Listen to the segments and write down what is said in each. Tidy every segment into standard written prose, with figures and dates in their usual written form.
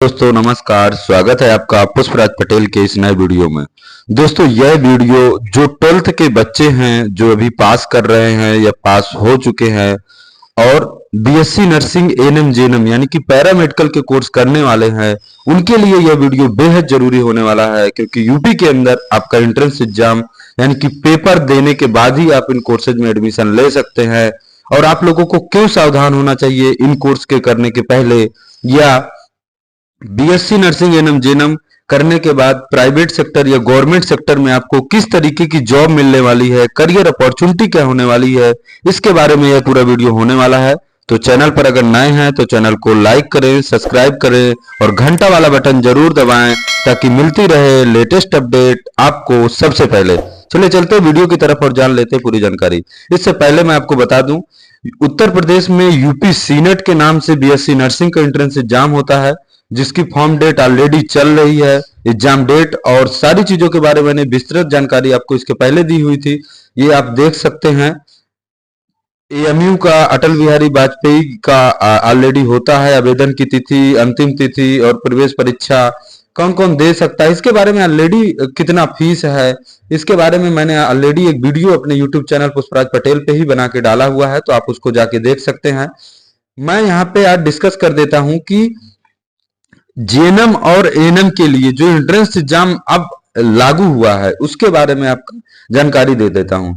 दोस्तों नमस्कार, स्वागत है आपका पुष्पराज पटेल के इस नए वीडियो में। दोस्तों यह वीडियो जो 12th के बच्चे हैं जो अभी पास कर रहे हैं या पास हो चुके हैं और बीएससी नर्सिंग एएनएम जेएनएम यानी कि पैरामेडिकल के कोर्स करने वाले हैं, उनके लिए यह वीडियो बेहद जरूरी होने वाला है। क्योंकि यूपी के अंदर आपका एंट्रेंस एग्जाम यानी कि पेपर देने के बाद ही आप इन कोर्सेज में एडमिशन ले सकते हैं। और आप लोगों को क्यों सावधान होना चाहिए इन कोर्स के करने के पहले, या बीएससी नर्सिंग एएनएम जेएनएम करने के बाद प्राइवेट सेक्टर या गवर्नमेंट सेक्टर में आपको किस तरीके की जॉब मिलने वाली है, करियर अपॉर्चुनिटी क्या होने वाली है, इसके बारे में यह पूरा वीडियो होने वाला है। तो चैनल पर अगर नए हैं तो चैनल को लाइक करें, सब्सक्राइब करें और घंटा वाला बटन जरूर दबाएं ताकि मिलती रहे लेटेस्ट अपडेट आपको सबसे पहले। चलिए चलते हैं वीडियो की तरफ और जान लेते हैं पूरी जानकारी। इससे पहले मैं आपको बता दूं, उत्तर प्रदेश में यूपी सीनेट के नाम से बीएससी नर्सिंग का एंट्रेंस एग्जाम होता है, जिसकी फॉर्म डेट ऑलरेडी चल रही है। एग्जाम डेट और सारी चीजों के बारे में मैंने विस्तृत जानकारी आपको इसके पहले दी हुई थी, ये आप देख सकते हैं। एएमयू का अटल बिहारी वाजपेयी का ऑलरेडी होता है। आवेदन की तिथि, अंतिम तिथि और प्रवेश परीक्षा कौन कौन दे सकता है, इसके बारे में ऑलरेडी कितना फीस है, इसके बारे में मैंने ऑलरेडी एक वीडियो अपने यूट्यूब चैनल पुष्पराज पटेल पे ही बना के डाला हुआ है, तो आप उसको जाके देख सकते हैं। मैं यहाँ पे आज डिस्कस कर देता हूं कि जेएनएम और एएनएम के लिए जो एंट्रेंस एग्जाम अब लागू हुआ है उसके बारे में आपको जानकारी दे देता हूं।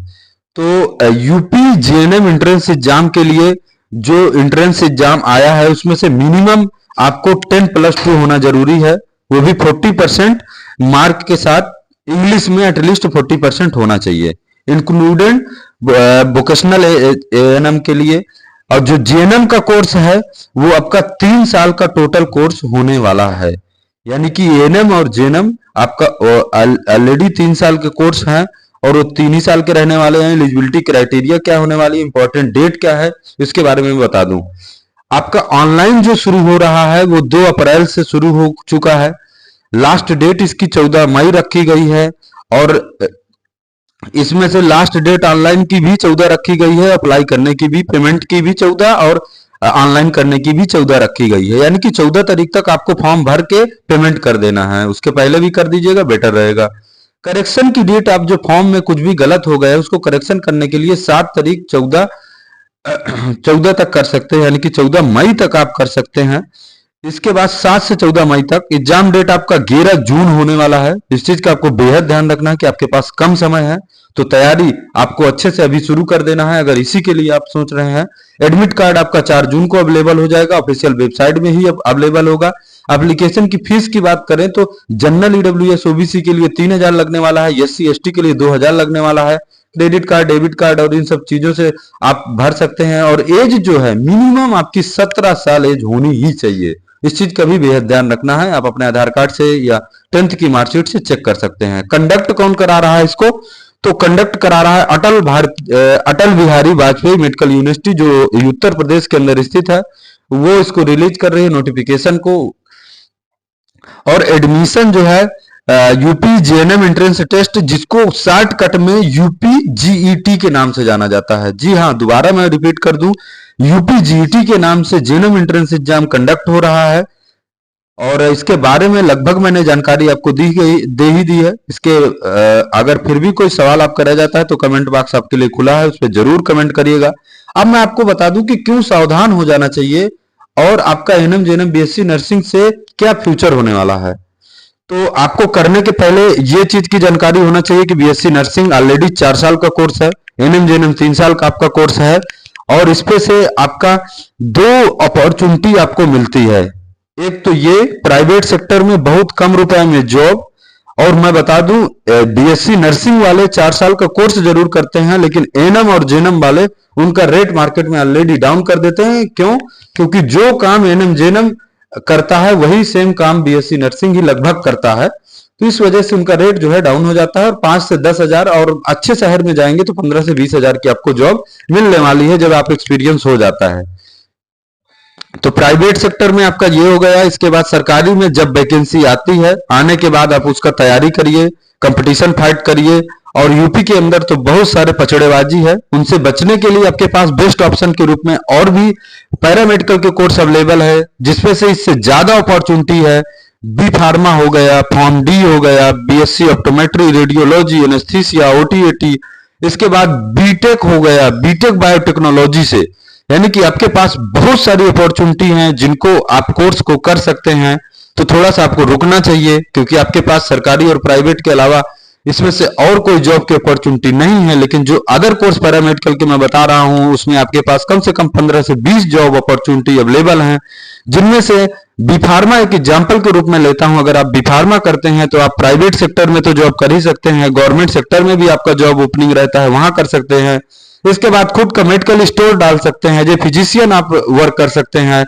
तो यूपी जेएनएम एंट्रेंस एग्जाम के लिए जो एंट्रेंस एग्जाम आया है उसमें से मिनिमम आपको 10+2 होना जरूरी है, वो भी 40% मार्क के साथ। इंग्लिश में एटलीस्ट 40% होना चाहिए, इंक्लूडेड वोकेशनल एएनएम के लिए। और जो जेएनएम का कोर्स है वो आपका 3 साल का टोटल कोर्स होने वाला है, यानी कि एएनएम और जेएनएम आपका ऑलरेडी 3 साल के कोर्स हैं और वो 3 ही साल के रहने वाले हैं। एलिजिबिलिटी क्राइटेरिया क्या होने वाली है, इंपॉर्टेंट डेट क्या है, इसके बारे में बता दूं। आपका ऑनलाइन जो शुरू हो रहा है वो 2 अप्रैल से शुरू हो चुका है। लास्ट डेट इसकी 14 मई रखी गई है और इसमें से लास्ट डेट ऑनलाइन की भी 14 रखी गई है, अप्लाई करने की भी, पेमेंट की भी 14 और ऑनलाइन करने की भी 14 रखी गई है। यानी कि 14 तारीख तक आपको फॉर्म भर के पेमेंट कर देना है, उसके पहले भी कर दीजिएगा बेटर रहेगा। करेक्शन की डेट, आप जो फॉर्म में कुछ भी गलत हो गया है उसको करेक्शन करने के लिए 7 तारीख 14 तक कर सकते हैं, यानी कि 14 मई तक आप कर सकते हैं। इसके बाद 7 से 14 मई तक एग्जाम डेट आपका 11 जून होने वाला है। इस चीज का आपको बेहद ध्यान रखना है कि आपके पास कम समय है, तो तैयारी आपको अच्छे से अभी शुरू कर देना है अगर इसी के लिए आप सोच रहे हैं। एडमिट कार्ड आपका 4 जून को अवेलेबल हो जाएगा, ऑफिशियल वेबसाइट में ही अवेलेबल होगा। एप्लीकेशन की फीस की बात करें तो जनरल ईडब्ल्यूएस ओबीसी के लिए 3000 लगने वाला है, एससी एसटी के लिए 2000 लगने वाला है। क्रेडिट कार्ड, डेबिट कार्ड और इन सब चीजों से आप भर सकते हैं। और एज जो है मिनिमम आपकी 17 साल एज होनी ही चाहिए, इस चीज का भी बेहद ध्यान रखना है। आप अपने आधार कार्ड से या 10th की मार्कशीट से चेक कर सकते हैं। कंडक्ट कौन करा रहा है इसको, तो कंडक्ट करा रहा है अटल बिहारी वाजपेयी मेडिकल यूनिवर्सिटी जो उत्तर प्रदेश के अंदर स्थित है, वो इसको रिलीज कर रही है नोटिफिकेशन को। और एडमिशन जो है यूपी जेएनएम एंट्रेंस टेस्ट, जिसको शॉर्टकट में यूपी जीईटी के नाम से जाना जाता है। जी हाँ, दोबारा मैं रिपीट कर दूं, यूपी जीईटी के नाम से जेएनएम एंट्रेंस एग्जाम कंडक्ट हो रहा है। और इसके बारे में लगभग मैंने जानकारी आपको दे ही दी है। इसके अगर फिर भी कोई सवाल आपका रह जाता है तो कमेंट बॉक्स आपके लिए खुला है, उस पर जरूर कमेंट करिएगा। अब मैं आपको बता दूं कि क्यों सावधान हो जाना चाहिए और आपका एएनएम जेएनएम बीएससी नर्सिंग से क्या फ्यूचर होने वाला है। तो आपको करने के पहले ये चीज की जानकारी होना चाहिए कि बीएससी नर्सिंग ऑलरेडी 4 साल का कोर्स है, एएनएम जेएनएम 3 साल का आपका कोर्स है और इसपे से आपका 2 अपॉर्चुनिटी आपको मिलती है। एक तो ये प्राइवेट सेक्टर में बहुत कम रुपए में जॉब, और मैं बता दूं बीएससी नर्सिंग वाले 4 साल का कोर्स जरूर करते हैं, लेकिन एएनएम और जेएनएम वाले उनका रेट मार्केट में ऑलरेडी डाउन कर देते हैं। क्यों? क्योंकि जो काम एएनएम जेएनएम करता है वही सेम काम बीएससी नर्सिंग ही लगभग करता है, तो इस वजह से उनका रेट जो है डाउन हो जाता है। और 5 से 10 हजार, और अच्छे शहर में जाएंगे तो 15 से 20 हजार की आपको जॉब मिलने वाली है जब आप एक्सपीरियंस हो जाता है। तो प्राइवेट सेक्टर में आपका ये हो गया। इसके बाद सरकारी में जब वैकेंसी आती है, आने के बाद आप उसका तैयारी करिए, कंपटीशन फाइट करिए और यूपी के अंदर तो बहुत सारे पछड़ेबाजी है। उनसे बचने के लिए आपके पास बेस्ट ऑप्शन के रूप में और भी पैरामेडिकल के कोर्स अवेलेबल है, जिसमें से इससे ज्यादा अपॉर्चुनिटी है। बी फार्मा हो गया, फॉर्म डी हो गया, बीएससी ऑप्टोमेट्री, रेडियोलॉजी, एनेस्थीसिया, ओटीएटी, इसके बाद बीटेक हो गया, बीटेक बायोटेक्नोलॉजी से। यानी कि आपके पास बहुत सारी अपॉर्चुनिटी हैं जिनको आप कोर्स को कर सकते हैं। तो थोड़ा सा आपको रुकना चाहिए, क्योंकि आपके पास सरकारी और प्राइवेट के अलावा इसमें से और कोई जॉब की अपॉर्चुनिटी नहीं है। लेकिन जो अदर कोर्स पैरामेडिकल के मैं बता रहा हूं, उसमें आपके पास कम से कम 15 से 20 जॉब अपॉर्चुनिटी अवेलेबल हैं, जिनमें से बी फार्मा एक एग्जाम्पल के रूप में लेता हूं। अगर आप बी फार्मा करते हैं तो आप प्राइवेट सेक्टर में तो जॉब कर ही सकते हैं, गवर्नमेंट सेक्टर में भी आपका जॉब ओपनिंग रहता है, वहां कर सकते हैं। इसके बाद खुद का मेडिकल स्टोर डाल सकते हैं, जो फिजिशियन आप वर्क कर सकते हैं।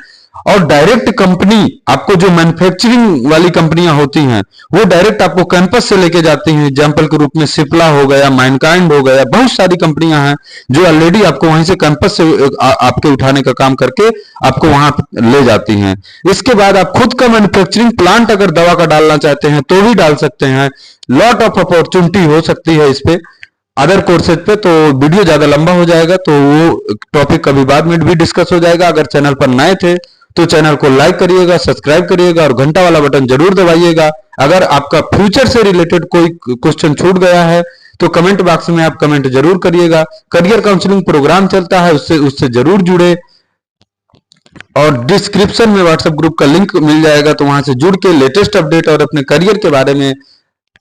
और डायरेक्ट कंपनी, आपको जो मैन्युफैक्चरिंग वाली कंपनियां होती हैं वो डायरेक्ट आपको कैंपस से लेके जाती हैं। एग्जाम्पल के रूप में सिप्ला हो गया, माइनकाइंड हो गया, बहुत सारी कंपनियां हैं जो ऑलरेडी आपको वहीं से कैंपस से आपके उठाने का काम करके आपको वहां ले जाती हैं। इसके बाद आप खुद का मैन्युफैक्चरिंग प्लांट अगर दवा का डालना चाहते हैं तो भी डाल सकते हैं। लॉट ऑफ अपॉर्चुनिटी हो सकती है इस पे अदर कोर्सेज पे। तो वीडियो ज्यादा लंबा हो जाएगा, तो वो टॉपिक कभी बाद में भी डिस्कस हो जाएगा। अगर चैनल पर नए थे तो चैनल को लाइक करिएगा, सब्सक्राइब करिएगा और घंटा वाला बटन जरूर दबाइएगा। अगर आपका फ्यूचर से रिलेटेड कोई क्वेश्चन छूट गया है तो कमेंट बॉक्स में आप कमेंट जरूर करिएगा। करियर काउंसलिंग प्रोग्राम चलता है, उससे जरूर जुड़े। और डिस्क्रिप्शन में व्हाट्सएप ग्रुप का लिंक मिल जाएगा, तो वहां से जुड़ के लेटेस्ट अपडेट और अपने करियर के बारे में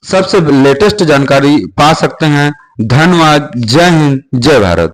सबसे लेटेस्ट जानकारी पा सकते हैं। धन्यवाद। जय हिंद, जय भारत।